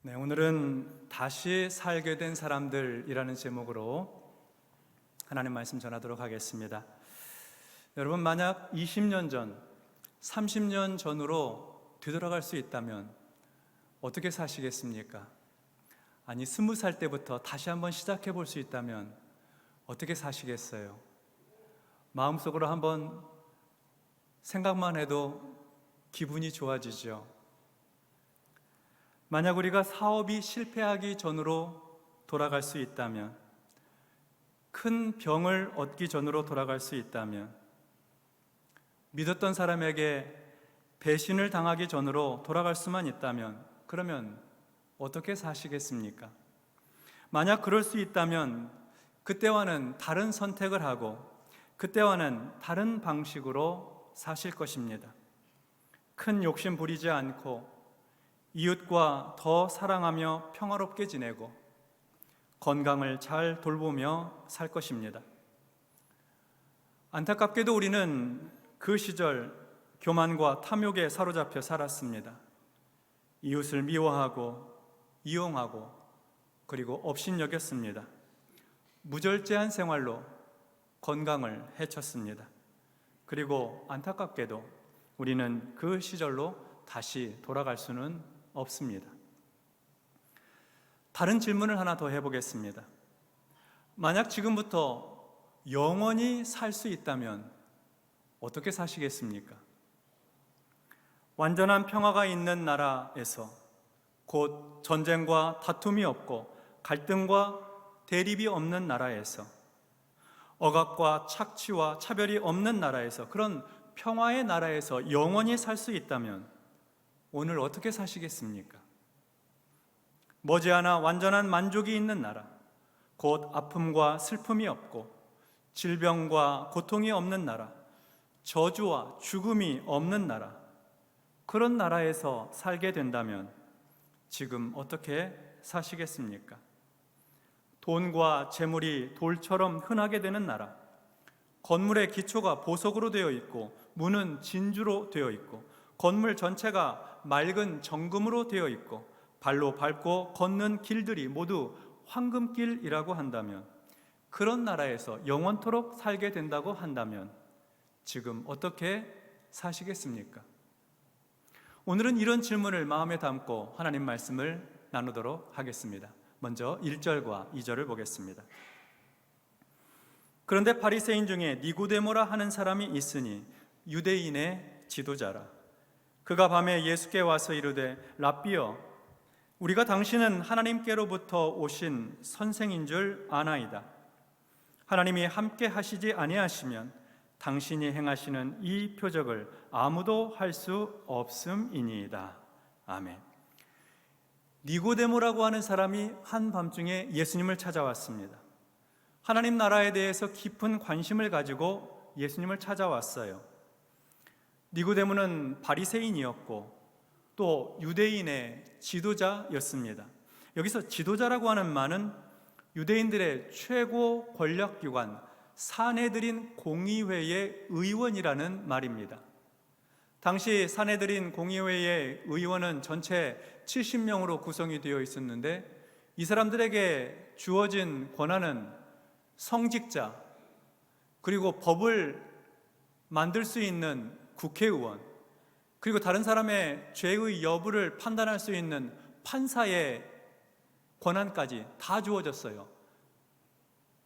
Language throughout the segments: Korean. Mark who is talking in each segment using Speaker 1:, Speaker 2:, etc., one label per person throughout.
Speaker 1: 네, 오늘은 다시 살게 된 사람들이라는 제목으로 하나님 말씀 전하도록 하겠습니다. 여러분, 만약 20년 전, 30년 전으로 되돌아갈 수 있다면 어떻게 사시겠습니까? 아니, 20살 때부터 다시 한번 시작해 볼 수 있다면 어떻게 사시겠어요? 마음속으로 한번 생각만 해도 기분이 좋아지죠. 만약 우리가 사업이 실패하기 전으로 돌아갈 수 있다면, 큰 병을 얻기 전으로 돌아갈 수 있다면, 믿었던 사람에게 배신을 당하기 전으로 돌아갈 수만 있다면, 그러면 어떻게 사시겠습니까? 만약 그럴 수 있다면 그때와는 다른 선택을 하고 그때와는 다른 방식으로 사실 것입니다. 큰 욕심 부리지 않고 이웃과 더 사랑하며 평화롭게 지내고 건강을 잘 돌보며 살 것입니다. 안타깝게도 우리는 그 시절 교만과 탐욕에 사로잡혀 살았습니다. 이웃을 미워하고 이용하고 그리고 업신여겼습니다. 무절제한 생활로 건강을 해쳤습니다. 그리고 안타깝게도 우리는 그 시절로 다시 돌아갈 수는 없습니다. 다른 질문을 하나 더 해보겠습니다. 만약 지금부터 영원히 살 수 있다면 어떻게 사시겠습니까? 완전한 평화가 있는 나라에서, 곧 전쟁과 다툼이 없고 갈등과 대립이 없는 나라에서, 억압과 착취와 차별이 없는 나라에서, 그런 평화의 나라에서 영원히 살 수 있다면 오늘 어떻게 사시겠습니까? 머지않아 완전한 만족이 있는 나라, 곧 아픔과 슬픔이 없고 질병과 고통이 없는 나라, 저주와 죽음이 없는 나라, 그런 나라에서 살게 된다면 지금 어떻게 사시겠습니까? 돈과 재물이 돌처럼 흔하게 되는 나라, 건물의 기초가 보석으로 되어 있고 문은 진주로 되어 있고 건물 전체가 맑은 정금으로 되어 있고 발로 밟고 걷는 길들이 모두 황금길이라고 한다면, 그런 나라에서 영원토록 살게 된다고 한다면 지금 어떻게 사시겠습니까? 오늘은 이런 질문을 마음에 담고 하나님 말씀을 나누도록 하겠습니다. 먼저 1절과 2절을 보겠습니다. 그런데 바리새인 중에 니고데모라 하는 사람이 있으니 유대인의 지도자라. 그가 밤에 예수께 와서 이르되 랍비여, 우리가 당신은 하나님께로부터 오신 선생인 줄 아나이다. 하나님이 함께 하시지 아니하시면 당신이 행하시는 이 표적을 아무도 할 수 없음이니이다. 아멘. 니고데모라고 하는 사람이 한밤중에 예수님을 찾아왔습니다. 하나님 나라에 대해서 깊은 관심을 가지고 예수님을 찾아왔어요. 니고데모는 바리새인이었고 또 유대인의 지도자였습니다. 여기서 지도자라고 하는 말은 유대인들의 최고 권력기관 산헤드린 공의회의 의원이라는 말입니다. 당시 산헤드린 공의회의 의원은 전체 70명으로 구성이 되어 있었는데, 이 사람들에게 주어진 권한은 성직자, 그리고 법을 만들 수 있는 국회의원, 그리고 다른 사람의 죄의 여부를 판단할 수 있는 판사의 권한까지 다 주어졌어요.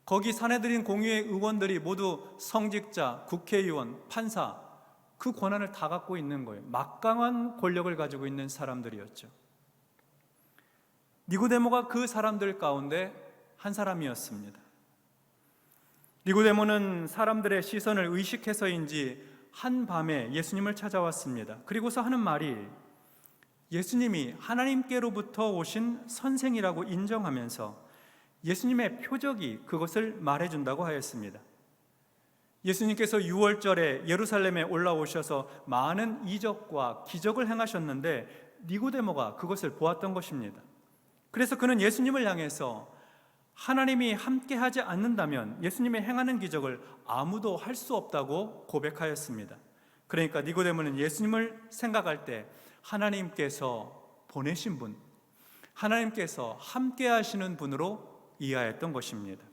Speaker 1: 거기 산헤드린 공의회 의원들이 모두 성직자, 국회의원, 판사, 그 권한을 다 갖고 있는 거예요. 막강한 권력을 가지고 있는 사람들이었죠. 니고데모가 그 사람들 가운데 한 사람이었습니다. 니고데모는 사람들의 시선을 의식해서인지 한밤에 예수님을 찾아왔습니다. 그리고서 하는 말이, 예수님이 하나님께로부터 오신 선생이라고 인정하면서 예수님의 표적이 그것을 말해준다고 하였습니다. 예수님께서 6월절에 예루살렘에 올라오셔서 많은 이적과 기적을 행하셨는데 니고데모가 그것을 보았던 것입니다. 그래서 그는 예수님을 향해서 하나님이 함께하지 않는다면 예수님이 행하는 기적을 아무도 할 수 없다고 고백하였습니다. 그러니까 니고데모는 예수님을 생각할 때 하나님께서 보내신 분, 하나님께서 함께 하시는 분으로 이해했던 것입니다.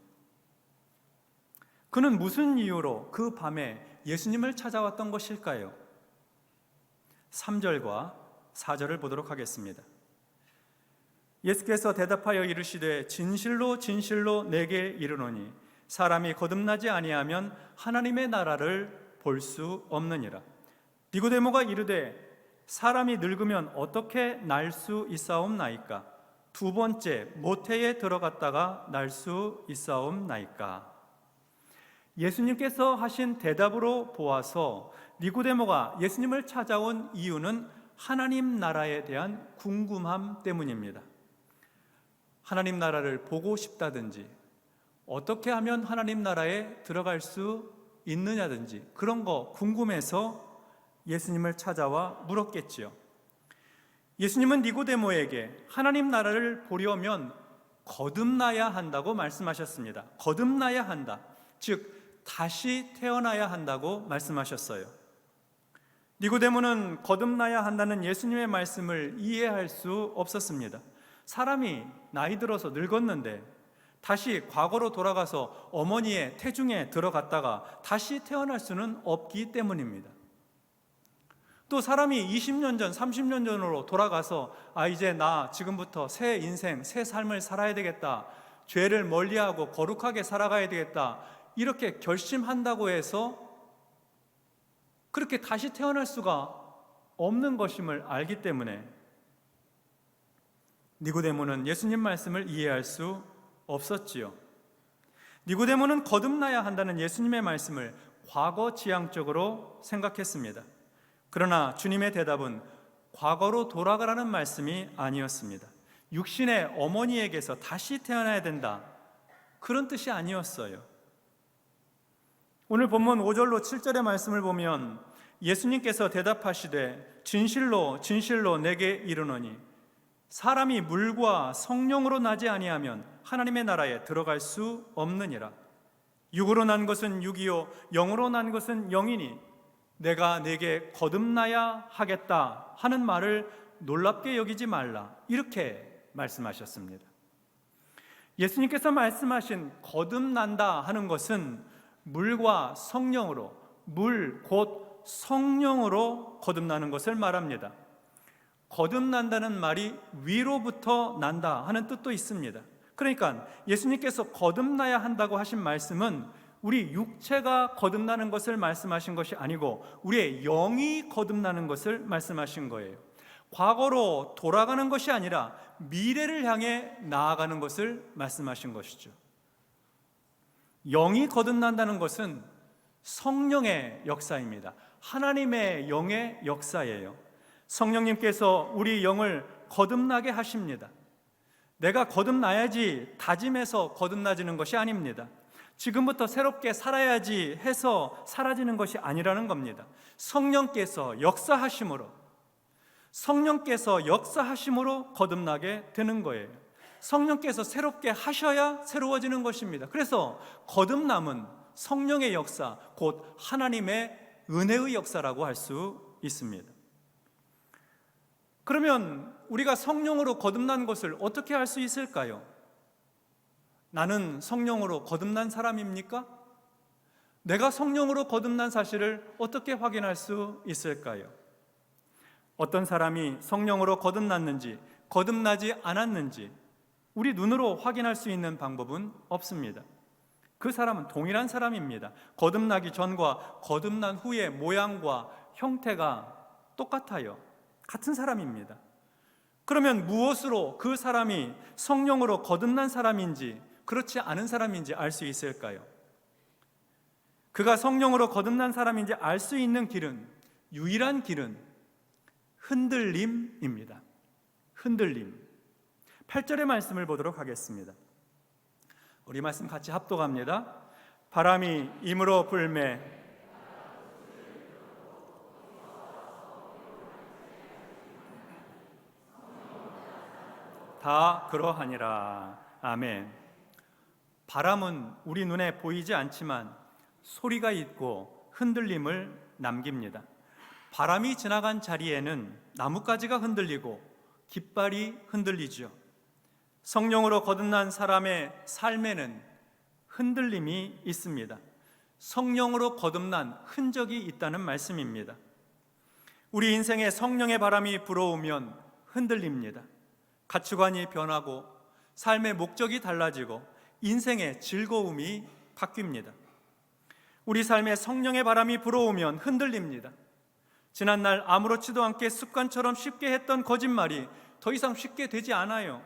Speaker 1: 그는 무슨 이유로 그 밤에 예수님을 찾아왔던 것일까요? 3절과 4절을 보도록 하겠습니다. 예수께서 대답하여 이르시되 진실로 진실로 내게 이르노니 사람이 거듭나지 아니하면 하나님의 나라를 볼 수 없느니라. 니고데모가 이르되 사람이 늙으면 어떻게 날 수 있사옵나이까? 두 번째 모태에 들어갔다가 날 수 있사옵나이까? 예수님께서 하신 대답으로 보아서 니고데모가 예수님을 찾아온 이유는 하나님 나라에 대한 궁금함 때문입니다. 하나님 나라를 보고 싶다든지 어떻게 하면 하나님 나라에 들어갈 수 있느냐든지 그런 거 궁금해서 예수님을 찾아와 물었겠지요. 예수님은 니고데모에게 하나님 나라를 보려면 거듭나야 한다고 말씀하셨습니다. 거듭나야 한다. 즉 다시 태어나야 한다고 말씀하셨어요. 니고데모는 거듭나야 한다는 예수님의 말씀을 이해할 수 없었습니다. 사람이 나이 들어서 늙었는데 다시 과거로 돌아가서 어머니의 태중에 들어갔다가 다시 태어날 수는 없기 때문입니다. 또 사람이 20년 전, 30년 전으로 돌아가서 이제 나 지금부터 새 인생, 새 삶을 살아야 되겠다, 죄를 멀리하고 거룩하게 살아가야 되겠다, 이렇게 결심한다고 해서 그렇게 다시 태어날 수가 없는 것임을 알기 때문에 니고데모는 예수님 말씀을 이해할 수 없었지요. 니고데모는 거듭나야 한다는 예수님의 말씀을 과거 지향적으로 생각했습니다. 그러나 주님의 대답은 과거로 돌아가라는 말씀이 아니었습니다. 육신의 어머니에게서 다시 태어나야 된다, 그런 뜻이 아니었어요. 오늘 본문 5절로 7절의 말씀을 보면 예수님께서 대답하시되 진실로 진실로 내게 이르노니 사람이 물과 성령으로 나지 아니하면 하나님의 나라에 들어갈 수 없느니라. 육으로 난 것은 육이요 영으로 난 것은 영이니 내가 내게 거듭나야 하겠다 하는 말을 놀랍게 여기지 말라, 이렇게 말씀하셨습니다. 예수님께서 말씀하신 거듭난다 하는 것은 물과 성령으로, 물 곧 성령으로 거듭나는 것을 말합니다. 거듭난다는 말이 위로부터 난다 하는 뜻도 있습니다. 그러니까 예수님께서 거듭나야 한다고 하신 말씀은 우리 육체가 거듭나는 것을 말씀하신 것이 아니고 우리의 영이 거듭나는 것을 말씀하신 거예요. 과거로 돌아가는 것이 아니라 미래를 향해 나아가는 것을 말씀하신 것이죠. 영이 거듭난다는 것은 성령의 역사입니다. 하나님의 영의 역사예요. 성령님께서 우리 영을 거듭나게 하십니다. 내가 거듭나야지 다짐해서 거듭나지는 것이 아닙니다. 지금부터 새롭게 살아야지 해서 사라지는 것이 아니라는 겁니다. 성령께서 역사하심으로 거듭나게 되는 거예요. 성령께서 새롭게 하셔야 새로워지는 것입니다. 그래서 거듭남은 성령의 역사, 곧 하나님의 은혜의 역사라고 할 수 있습니다. 그러면 우리가 성령으로 거듭난 것을 어떻게 알 수 있을까요? 나는 성령으로 거듭난 사람입니까? 내가 성령으로 거듭난 사실을 어떻게 확인할 수 있을까요? 어떤 사람이 성령으로 거듭났는지 거듭나지 않았는지 우리 눈으로 확인할 수 있는 방법은 없습니다. 그 사람은 동일한 사람입니다. 거듭나기 전과 거듭난 후의 모양과 형태가 똑같아요. 같은 사람입니다. 그러면 무엇으로 그 사람이 성령으로 거듭난 사람인지 그렇지 않은 사람인지 알 수 있을까요? 그가 성령으로 거듭난 사람인지 알 수 있는 길은, 유일한 길은 흔들림입니다. 흔들림. 8절의 말씀을 보도록 하겠습니다. 우리 말씀 같이 합독합니다. 바람이 임으로 불매 다 그러하니라. 아멘. 바람은 우리 눈에 보이지 않지만 소리가 있고 흔들림을 남깁니다. 바람이 지나간 자리에는 나뭇가지가 흔들리고 깃발이 흔들리죠. 성령으로 거듭난 사람의 삶에는 흔들림이 있습니다. 성령으로 거듭난 흔적이 있다는 말씀입니다. 우리 인생에 성령의 바람이 불어오면 흔들립니다. 가치관이 변하고 삶의 목적이 달라지고 인생의 즐거움이 바뀝니다. 우리 삶에 성령의 바람이 불어오면 흔들립니다. 지난날 아무렇지도 않게 습관처럼 쉽게 했던 거짓말이 더 이상 쉽게 되지 않아요.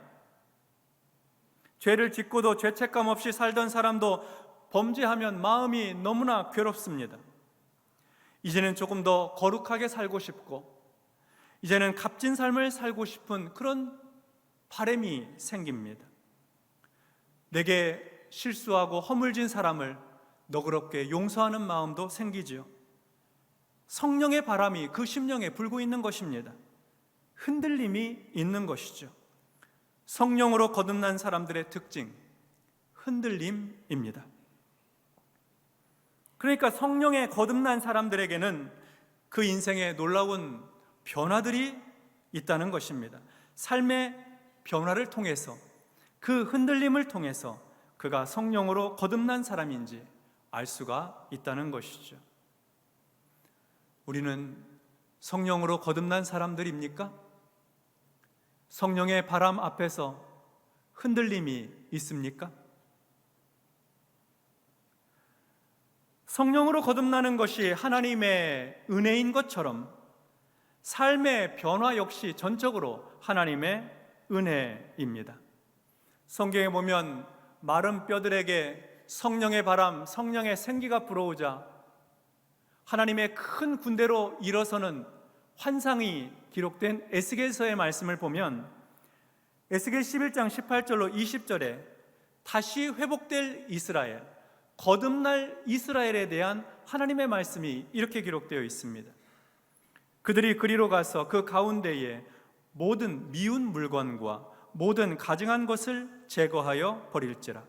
Speaker 1: 죄를 짓고도 죄책감 없이 살던 사람도 범죄하면 마음이 너무나 괴롭습니다. 이제는 조금 더 거룩하게 살고 싶고, 이제는 값진 삶을 살고 싶은 그런 바람이 생깁니다. 내게 실수하고 허물진 사람을 너그럽게 용서하는 마음도 생기지요. 성령의 바람이 그 심령에 불고 있는 것입니다. 흔들림이 있는 것이죠. 성령으로 거듭난 사람들의 특징, 흔들림입니다. 그러니까 성령에 거듭난 사람들에게는 그 인생에 놀라운 변화들이 있다는 것입니다. 삶의 변화를 통해서, 그 흔들림을 통해서 그가 성령으로 거듭난 사람인지 알 수가 있다는 것이죠. 우리는 성령으로 거듭난 사람들입니까? 성령의 바람 앞에서 흔들림이 있습니까? 성령으로 거듭나는 것이 하나님의 은혜인 것처럼 삶의 변화 역시 전적으로 하나님의 은혜입니다. 성경에 보면 마른 뼈들에게 성령의 바람, 성령의 생기가 불어오자 하나님의 큰 군대로 일어서는 환상이 기록된 에스겔서의 말씀을 보면 에스겔 11장 18절로 20절에 다시 회복될 이스라엘, 거듭날 이스라엘에 대한 하나님의 말씀이 이렇게 기록되어 있습니다. 그들이 그리로 가서 그 가운데에 모든 미운 물건과 모든 가증한 것을 제거하여 버릴지라.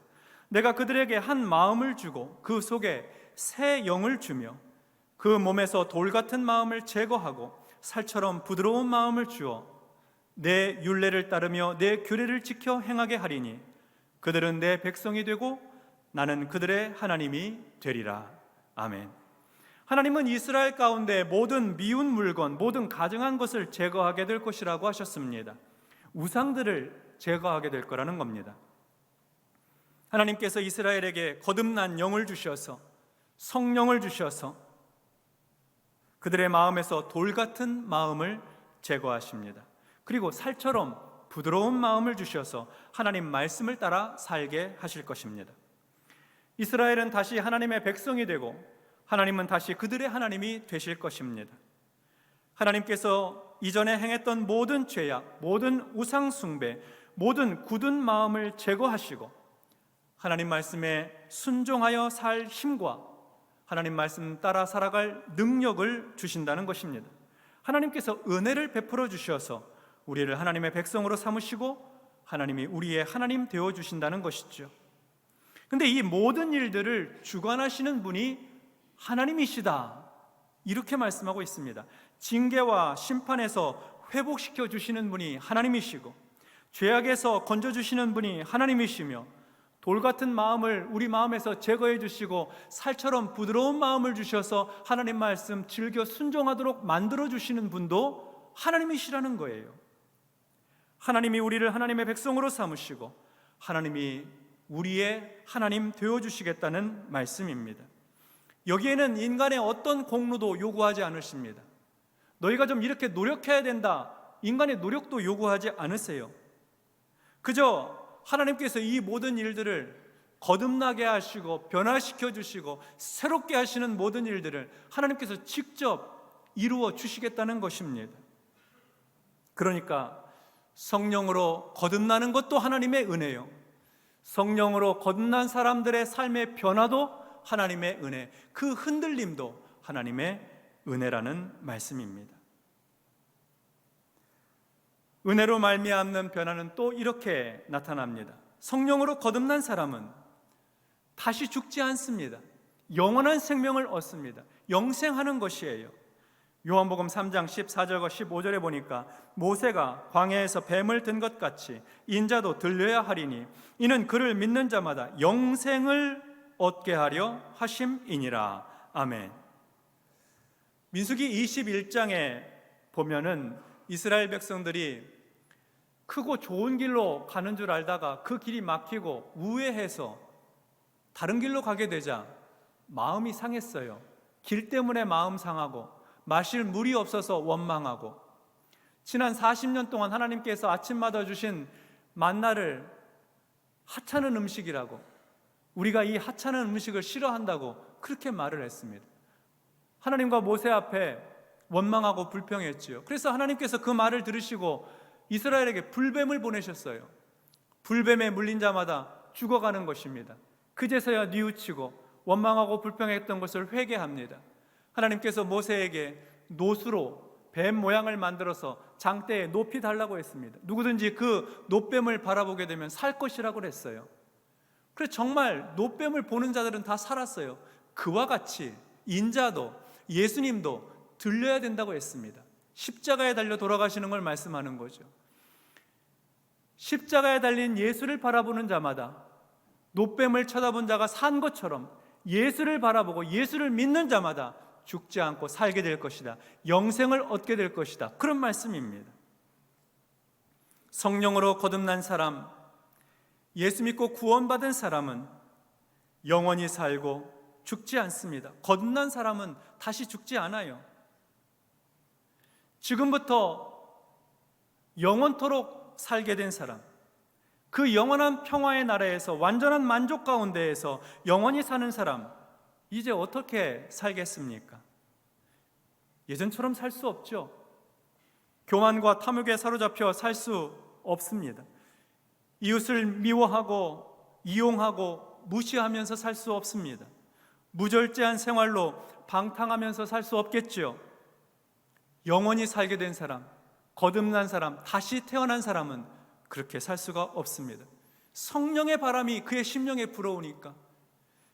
Speaker 1: 내가 그들에게 한 마음을 주고 그 속에 새 영을 주며 그 몸에서 돌 같은 마음을 제거하고 살처럼 부드러운 마음을 주어 내 율례를 따르며 내 규례를 지켜 행하게 하리니 그들은 내 백성이 되고 나는 그들의 하나님이 되리라. 아멘. 하나님은 이스라엘 가운데 모든 미운 물건, 모든 가증한 것을 제거하게 될 것이라고 하셨습니다. 우상들을 제거하게 될 거라는 겁니다. 하나님께서 이스라엘에게 거듭난 영을 주셔서, 성령을 주셔서 그들의 마음에서 돌 같은 마음을 제거하십니다. 그리고 살처럼 부드러운 마음을 주셔서 하나님 말씀을 따라 살게 하실 것입니다. 이스라엘은 다시 하나님의 백성이 되고 하나님은 다시 그들의 하나님이 되실 것입니다. 하나님께서 이전에 행했던 모든 죄악, 모든 우상 숭배, 모든 굳은 마음을 제거하시고 하나님 말씀에 순종하여 살 힘과 하나님 말씀 따라 살아갈 능력을 주신다는 것입니다. 하나님께서 은혜를 베풀어 주셔서 우리를 하나님의 백성으로 삼으시고 하나님이 우리의 하나님 되어 주신다는 것이죠. 근데 이 모든 일들을 주관하시는 분이 하나님이시다, 이렇게 말씀하고 있습니다. 징계와 심판에서 회복시켜 주시는 분이 하나님이시고 죄악에서 건져주시는 분이 하나님이시며 돌 같은 마음을 우리 마음에서 제거해 주시고 살처럼 부드러운 마음을 주셔서 하나님 말씀 즐겨 순종하도록 만들어 주시는 분도 하나님이시라는 거예요. 하나님이 우리를 하나님의 백성으로 삼으시고 하나님이 우리의 하나님 되어주시겠다는 말씀입니다. 여기에는 인간의 어떤 공로도 요구하지 않으십니다. 너희가 좀 이렇게 노력해야 된다, 인간의 노력도 요구하지 않으세요. 그저 하나님께서 이 모든 일들을 거듭나게 하시고 변화시켜 주시고 새롭게 하시는 모든 일들을 하나님께서 직접 이루어 주시겠다는 것입니다. 그러니까 성령으로 거듭나는 것도 하나님의 은혜요, 성령으로 거듭난 사람들의 삶의 변화도 하나님의 은혜, 그 흔들림도 하나님의 은혜라는 말씀입니다. 은혜로 말미암는 변화는 또 이렇게 나타납니다. 성령으로 거듭난 사람은 다시 죽지 않습니다. 영원한 생명을 얻습니다. 영생하는 것이에요. 요한복음 3장 14절과 15절에 보니까 모세가 광야에서 뱀을 든 것 같이 인자도 들려야 하리니 이는 그를 믿는 자마다 영생을 얻게 하려 하심이니라. 아멘. 민수기 21장에 보면은 이스라엘 백성들이 크고 좋은 길로 가는 줄 알다가 그 길이 막히고 우회해서 다른 길로 가게 되자 마음이 상했어요. 길 때문에 마음 상하고 마실 물이 없어서 원망하고, 지난 40년 동안 하나님께서 아침마다 주신 만나를 하찮은 음식이라고, 우리가 이 하찮은 음식을 싫어한다고 그렇게 말을 했습니다. 하나님과 모세 앞에 원망하고 불평했지요. 그래서 하나님께서 그 말을 들으시고 이스라엘에게 불뱀을 보내셨어요. 불뱀에 물린 자마다 죽어가는 것입니다. 그제서야 뉘우치고 원망하고 불평했던 것을 회개합니다. 하나님께서 모세에게 노수로 뱀 모양을 만들어서 장대에 높이 달라고 했습니다. 누구든지 그 노뱀을 바라보게 되면 살 것이라고 했어요. 그래서 정말 노뱀을 보는 자들은 다 살았어요. 그와 같이 인자도, 예수님도 들려야 된다고 했습니다. 십자가에 달려 돌아가시는 걸 말씀하는 거죠. 십자가에 달린 예수를 바라보는 자마다 노뱀을 쳐다본 자가 산 것처럼 예수를 바라보고 예수를 믿는 자마다 죽지 않고 살게 될 것이다. 영생을 얻게 될 것이다. 그런 말씀입니다. 성령으로 거듭난 사람, 예수 믿고 구원받은 사람은 영원히 살고 죽지 않습니다. 거듭난 사람은 다시 죽지 않아요. 지금부터 영원토록 살게 된 사람, 그 영원한 평화의 나라에서 완전한 만족 가운데에서 영원히 사는 사람, 이제 어떻게 살겠습니까? 예전처럼 살 수 없죠. 교만과 탐욕에 사로잡혀 살 수 없습니다. 이웃을 미워하고 이용하고 무시하면서 살 수 없습니다. 무절제한 생활로 방탕하면서 살 수 없겠지요. 영원히 살게 된 사람, 거듭난 사람, 다시 태어난 사람은 그렇게 살 수가 없습니다. 성령의 바람이 그의 심령에 불어오니까,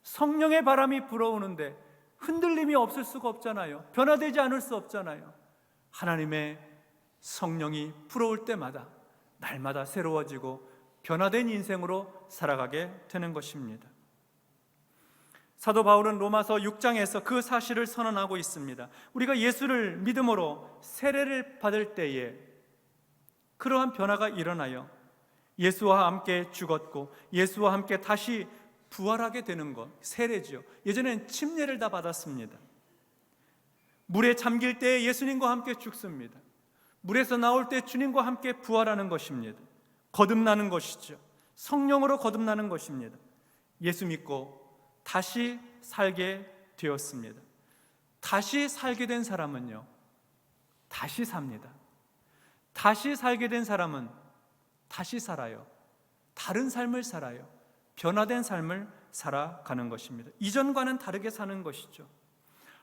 Speaker 1: 성령의 바람이 불어오는데 흔들림이 없을 수가 없잖아요. 변화되지 않을 수 없잖아요. 하나님의 성령이 불어올 때마다 날마다 새로워지고 변화된 인생으로 살아가게 되는 것입니다. 사도 바울은 로마서 6장에서 그 사실을 선언하고 있습니다. 우리가 예수를 믿음으로 세례를 받을 때에 그러한 변화가 일어나요. 예수와 함께 죽었고 예수와 함께 다시 부활하게 되는 것, 세례죠. 예전엔 침례를 다 받았습니다. 물에 잠길 때 예수님과 함께 죽습니다. 물에서 나올 때 주님과 함께 부활하는 것입니다. 거듭나는 것이죠. 성령으로 거듭나는 것입니다. 예수 믿고 다시 살게 되었습니다. 다시 살게 된 사람은요, 다시 삽니다. 다시 살게 된 사람은 다시 살아요. 다른 삶을 살아요. 변화된 삶을 살아가는 것입니다. 이전과는 다르게 사는 것이죠.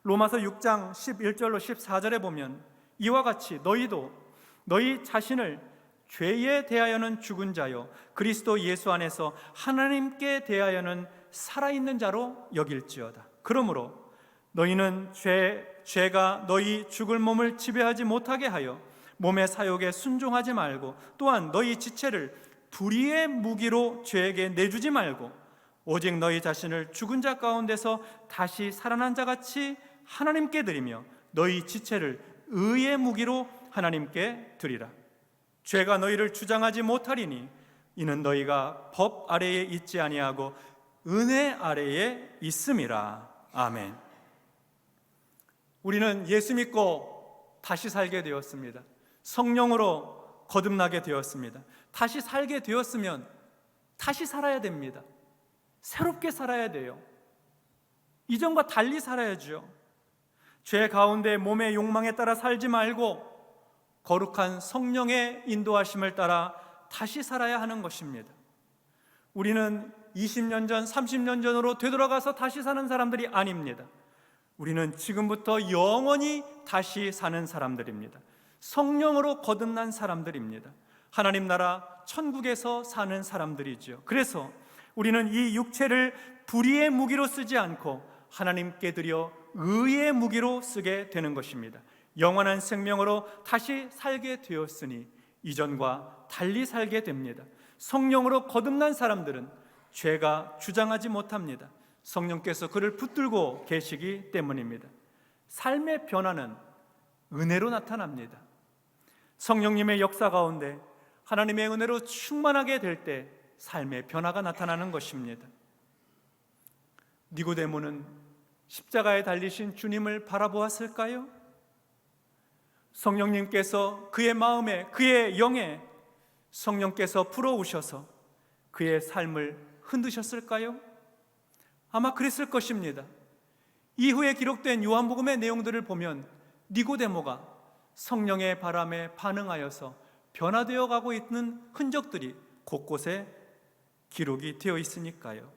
Speaker 1: 로마서 6장 11절로 14절에 보면 이와 같이 너희도 너희 자신을 죄에 대하여는 죽은 자요 그리스도 예수 안에서 하나님께 대하여는 살아있는 자로 여길지어다. 그러므로 너희는 죄가 너희 죽을 몸을 지배하지 못하게 하여 몸의 사욕에 순종하지 말고, 또한 너희 지체를 불의의 무기로 죄에게 내주지 말고 오직 너희 자신을 죽은 자 가운데서 다시 살아난 자같이 하나님께 드리며 너희 지체를 의의 무기로 하나님께 드리라. 죄가 너희를 주장하지 못하리니 이는 너희가 법 아래에 있지 아니하고 은혜 아래에 있음이라. 아멘. 우리는 예수 믿고 다시 살게 되었습니다. 성령으로 거듭나게 되었습니다. 다시 살게 되었으면 다시 살아야 됩니다. 새롭게 살아야 돼요. 이전과 달리 살아야죠. 죄 가운데 몸의 욕망에 따라 살지 말고 거룩한 성령의 인도하심을 따라 다시 살아야 하는 것입니다. 우리는 20년 전, 30년 전으로 되돌아가서 다시 사는 사람들이 아닙니다. 우리는 지금부터 영원히 다시 사는 사람들입니다. 성령으로 거듭난 사람들입니다. 하나님 나라 천국에서 사는 사람들이죠. 그래서 우리는 이 육체를 불의의 무기로 쓰지 않고 하나님께 드려 의의 무기로 쓰게 되는 것입니다. 영원한 생명으로 다시 살게 되었으니 이전과 달리 살게 됩니다. 성령으로 거듭난 사람들은 죄가 주장하지 못합니다. 성령께서 그를 붙들고 계시기 때문입니다. 삶의 변화는 은혜로 나타납니다. 성령님의 역사 가운데 하나님의 은혜로 충만하게 될 때 삶의 변화가 나타나는 것입니다. 니고데모는 십자가에 달리신 주님을 바라보았을까요? 성령님께서 그의 마음에, 그의 영에 성령께서 불어오셔서 그의 삶을 흔드셨을까요? 아마 그랬을 것입니다. 이후에 기록된 요한복음의 내용들을 보면 니고데모가 성령의 바람에 반응하여서 변화되어 가고 있는 흔적들이 곳곳에 기록이 되어 있으니까요.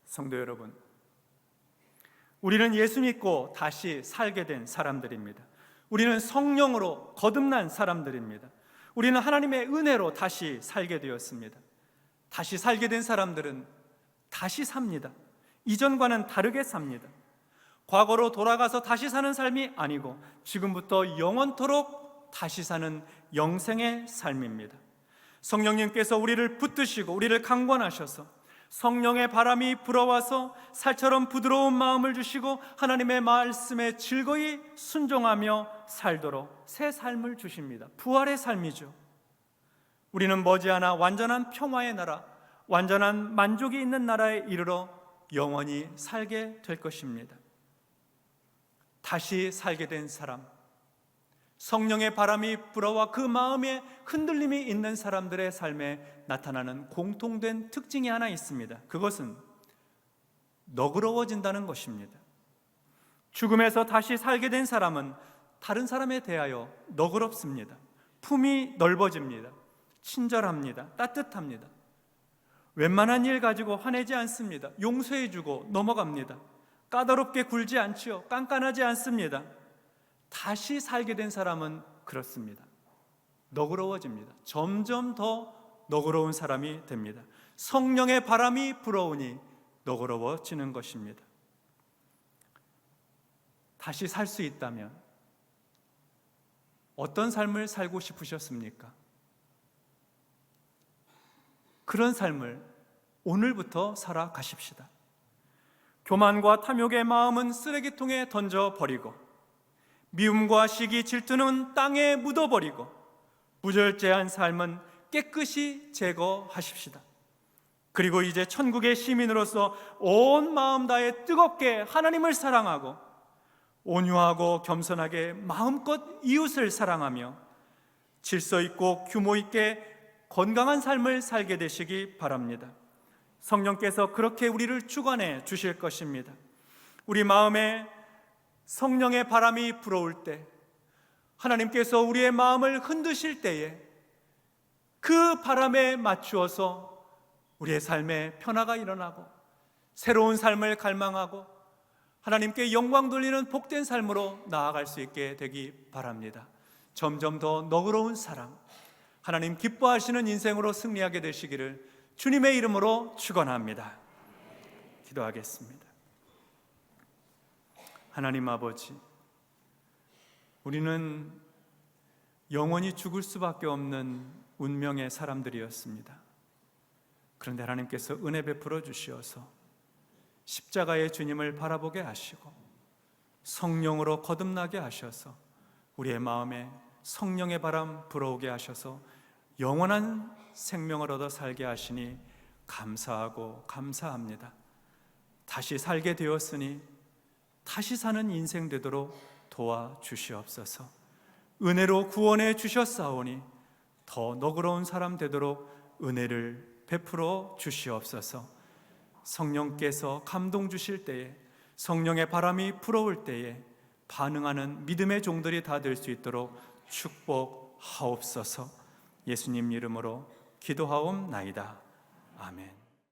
Speaker 1: 성도 여러분, 우리는 예수 믿고 다시 살게 된 사람들입니다. 우리는 성령으로 거듭난 사람들입니다. 우리는 하나님의 은혜로 다시 살게 되었습니다. 다시 살게 된 사람들은 다시 삽니다. 이전과는 다르게 삽니다. 과거로 돌아가서 다시 사는 삶이 아니고 지금부터 영원토록 다시 사는 영생의 삶입니다. 성령님께서 우리를 붙드시고 우리를 강권하셔서 성령의 바람이 불어와서 살처럼 부드러운 마음을 주시고 하나님의 말씀에 즐거이 순종하며 살도록 새 삶을 주십니다. 부활의 삶이죠. 우리는 머지않아 완전한 평화의 나라, 완전한 만족이 있는 나라에 이르러 영원히 살게 될 것입니다. 다시 살게 된 사람, 성령의 바람이 불어와 그 마음에 흔들림이 있는 사람들의 삶에 나타나는 공통된 특징이 하나 있습니다. 그것은 너그러워진다는 것입니다. 죽음에서 다시 살게 된 사람은 다른 사람에 대하여 너그럽습니다. 품이 넓어집니다. 친절합니다. 따뜻합니다. 웬만한 일 가지고 화내지 않습니다. 용서해주고 넘어갑니다. 까다롭게 굴지 않지요. 깐깐하지 않습니다. 다시 살게 된 사람은 그렇습니다. 너그러워집니다. 점점 더 너그러운 사람이 됩니다. 성령의 바람이 불어오니 너그러워지는 것입니다. 다시 살 수 있다면 어떤 삶을 살고 싶으셨습니까? 그런 삶을 오늘부터 살아가십시다. 교만과 탐욕의 마음은 쓰레기통에 던져버리고 미움과 시기, 질투는 땅에 묻어버리고 부절제한 삶은 깨끗이 제거하십시다. 그리고 이제 천국의 시민으로서 온 마음 다해 뜨겁게 하나님을 사랑하고 온유하고 겸손하게 마음껏 이웃을 사랑하며 질서 있고 규모 있게 건강한 삶을 살게 되시기 바랍니다. 성령께서 그렇게 우리를 주관해 주실 것입니다. 우리 마음에 성령의 바람이 불어올 때, 하나님께서 우리의 마음을 흔드실 때에 그 바람에 맞추어서 우리의 삶에 변화가 일어나고 새로운 삶을 갈망하고 하나님께 영광 돌리는 복된 삶으로 나아갈 수 있게 되기 바랍니다. 점점 더 너그러운 사랑, 하나님 기뻐하시는 인생으로 승리하게 되시기를 주님의 이름으로 축원합니다. 기도하겠습니다. 하나님 아버지, 우리는 영원히 죽을 수밖에 없는 운명의 사람들이었습니다. 그런데 하나님께서 은혜 베풀어 주시어서 십자가의 주님을 바라보게 하시고 성령으로 거듭나게 하셔서 우리의 마음에 성령의 바람 불어오게 하셔서 영원한 생명을 얻어 살게 하시니 감사하고 감사합니다. 다시 살게 되었으니 다시 사는 인생 되도록 도와주시옵소서. 은혜로 구원해 주셨사오니 더 너그러운 사람 되도록 은혜를 베풀어 주시옵소서. 성령께서 감동 주실 때에, 성령의 바람이 불어올 때에 반응하는 믿음의 종들이 다 될 수 있도록 축복하옵소서. 예수님 이름으로 기도하옵나이다. 아멘.